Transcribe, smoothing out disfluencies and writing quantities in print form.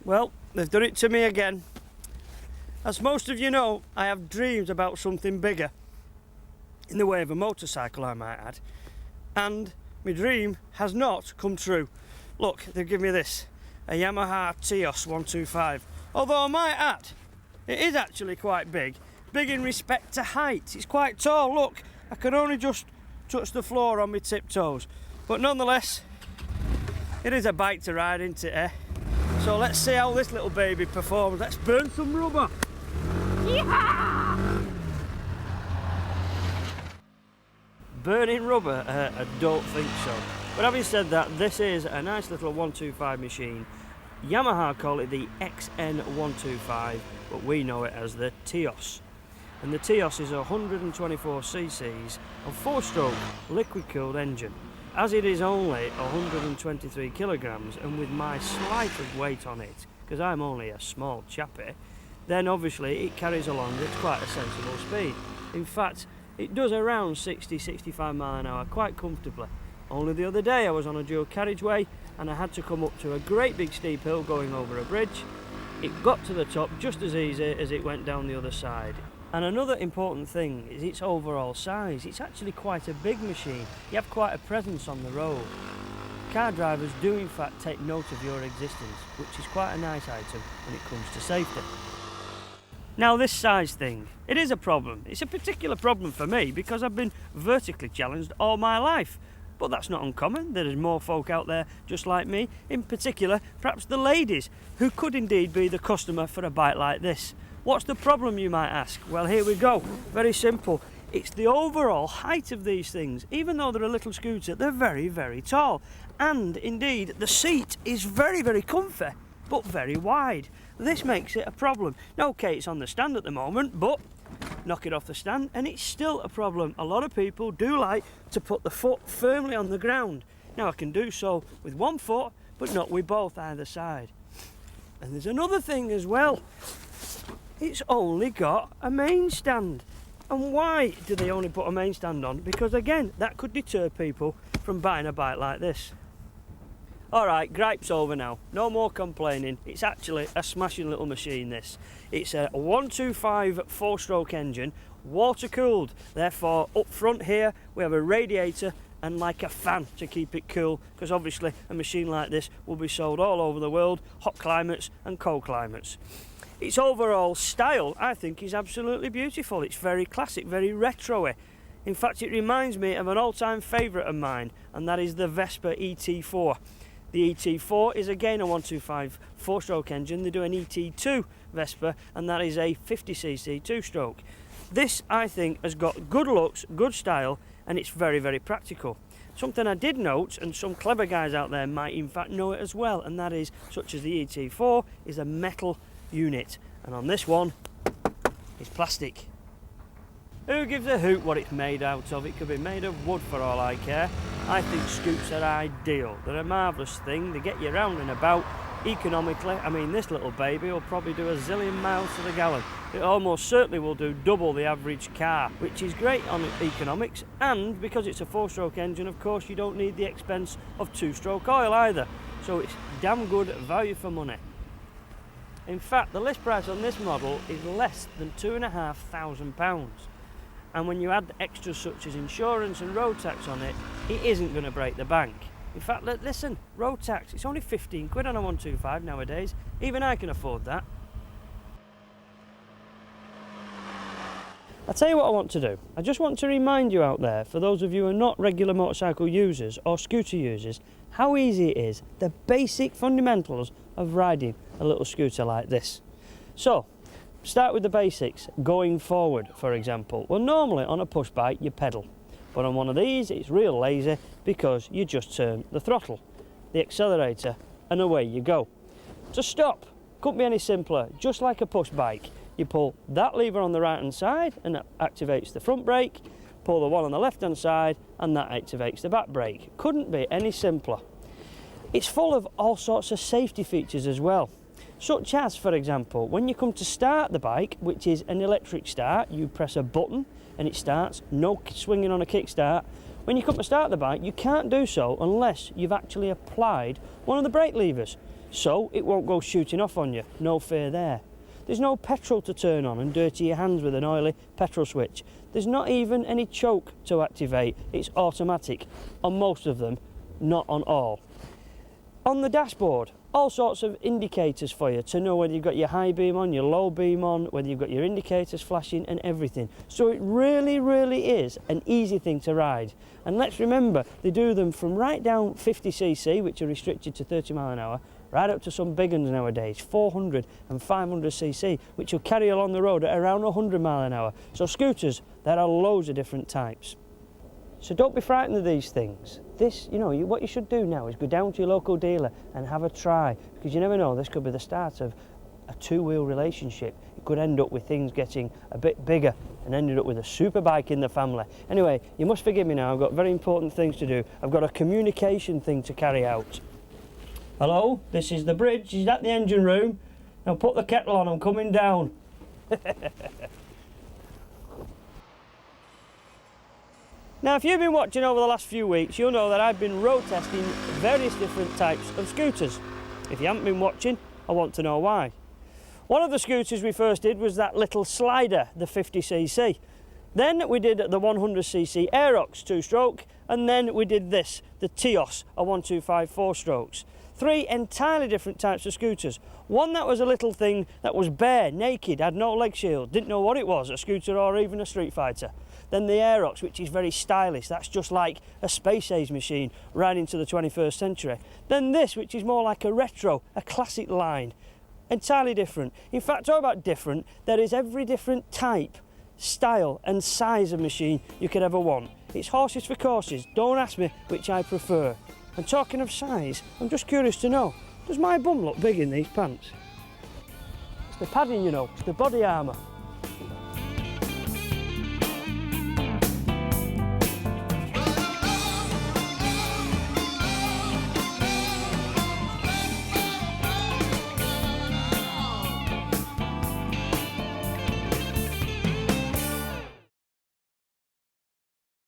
Well, they've done it to me again. As most of you know, I have dreams about something bigger, in the way of a motorcycle I might add, and my dream has not come true. Look, they've given me this, a Yamaha Teos 125. Although I might add, it is actually quite big in respect to height. It's quite tall, look, I can only just touch the floor on my tiptoes. But nonetheless, it is a bike to ride, isn't it, eh? So let's see how this little baby performs. Let's burn some rubber. Yeehaw! Burning rubber? I don't think so. But having said that, this is a nice little 125 machine. Yamaha call it the XN 125, but we know it as the Teos. And the Teos is 124 cc's of 4-stroke liquid-cooled engine. As it is only 123 kilograms, and with my slight of weight on it, because I'm only a small chappy, then obviously it carries along at quite a sensible speed. In fact, it does around 60-65 miles an hour quite comfortably. Only the other day I was on a dual carriageway and I had to come up to a great big steep hill going over a bridge. It got to the top just as easy as it went down the other side. And another important thing is its overall size. It's actually quite a big machine. You have quite a presence on the road. Car drivers do in fact take note of your existence, which is quite a nice item when it comes to safety. Now this size thing, it is a problem. It's a particular problem for me because I've been vertically challenged all my life. But that's not uncommon. There is more folk out there just like me, in particular perhaps the ladies, who could indeed be the customer for a bike like this. What's the problem, you might ask? Well, here we go. Very simple. It's the overall height of these things. Even though they're a little scooter, they're very, very tall. And indeed, the seat is very, very comfy, but very wide. This makes it a problem. Now, okay, it's on the stand at the moment, but knock it off the stand and it's still a problem. A lot of people do like to put the foot firmly on the ground. Now, I can do so with one foot, but not with both either side. And there's another thing as well. It's only got a main stand. And why do they only put a main stand on? Because again, that could deter people from buying a bike like this. Alright, gripes over now. No more complaining. It's actually a smashing little machine, this. It's a 125 4-stroke engine, water cooled. Therefore, up front here, we have a radiator and like a fan to keep it cool, because obviously a machine like this will be sold all over the world, hot climates and cold climates. Its overall style, I think, is absolutely beautiful. It's very classic, very retro-y. In fact, it reminds me of an all-time favourite of mine, and that is the Vespa ET4. The ET4 is again a 125 4-stroke engine. They do an ET2 Vespa, and that is a 50cc 2-stroke. This, I think, has got good looks, good style, and it's very, very practical. Something I did note, and some clever guys out there might in fact know it as well, and that is, such as the ET4, is a metal unit, and on this one it's plastic. Who gives a hoot what it's made out of? It could be made of wood for all I care. I think scoots are ideal. They're a marvellous thing. They get you round and about economically. I mean, this little baby will probably do a zillion miles to the gallon. It almost certainly will do double the average car, which is great on economics, and because it's a 4-stroke engine, of course, you don't need the expense of 2-stroke oil either. So it's damn good value for money. In fact, the list price on this model is less than £2,500. And when you add extras such as insurance and road tax on it, it isn't going to break the bank. In fact, listen, road tax, it's only 15 quid on a 125 nowadays. Even I can afford that. I'll tell you what I want to do. I just want to remind you out there, for those of you who are not regular motorcycle users or scooter users, how easy it is, the basic fundamentals of riding a little scooter like this. So, start with the basics. Going forward, for example. Well, normally on a push bike you pedal, but on one of these it's real lazy because you just turn the throttle, the accelerator, and away you go. To stop, couldn't be any simpler. Just like a push bike, you pull that lever on the right hand side and that activates the front brake, pull the one on the left hand side and that activates the back brake. Couldn't be any simpler. It's full of all sorts of safety features as well. Such as, for example, when you come to start the bike, which is an electric start, you press a button and it starts, no swinging on a kickstart. When you come to start the bike, you can't do so unless you've actually applied one of the brake levers. So it won't go shooting off on you, no fear there. There's no petrol to turn on and dirty your hands with an oily petrol switch. There's not even any choke to activate, it's automatic. On most of them, not on all. On the dashboard, all sorts of indicators for you to know whether you've got your high beam on, your low beam on, whether you've got your indicators flashing and everything. So it really is an easy thing to ride. And let's remember, they do them from right down 50cc, which are restricted to 30 mile an hour, right up to some big ones nowadays, 400 and 500cc, which will carry along the road at around 100 mile an hour. So scooters, there are loads of different types. So don't be frightened of these things. What you should do now is go down to your local dealer and have a try, because you never know, this could be the start of a two-wheel relationship. It could end up with things getting a bit bigger and ended up with a super bike in the family. Anyway, you must forgive me now, I've got very important things to do. I've got a communication thing to carry out. Hello, this is the bridge, he's at the engine room. Now put the kettle on, I'm coming down. Now, if you've been watching over the last few weeks, you'll know that I've been road testing various different types of scooters. If you haven't been watching, I want to know why. One of the scooters we first did was that little slider, the 50cc. Then we did the 100cc Aerox 2-stroke, and then we did this, the Teos, a 125 4-strokes. Three entirely different types of scooters. One that was a little thing that was bare, naked, had no leg shield, didn't know what it was, a scooter or even a street fighter. Then the Aerox, which is very stylish, that's just like a space age machine right into the 21st century. Then this, which is more like a retro, a classic line, entirely different. In fact, talk about different, there is every different type, style and size of machine you could ever want. It's horses for courses, don't ask me which I prefer. And talking of size, I'm just curious to know, does my bum look big in these pants? It's the padding, you know, it's the body armour.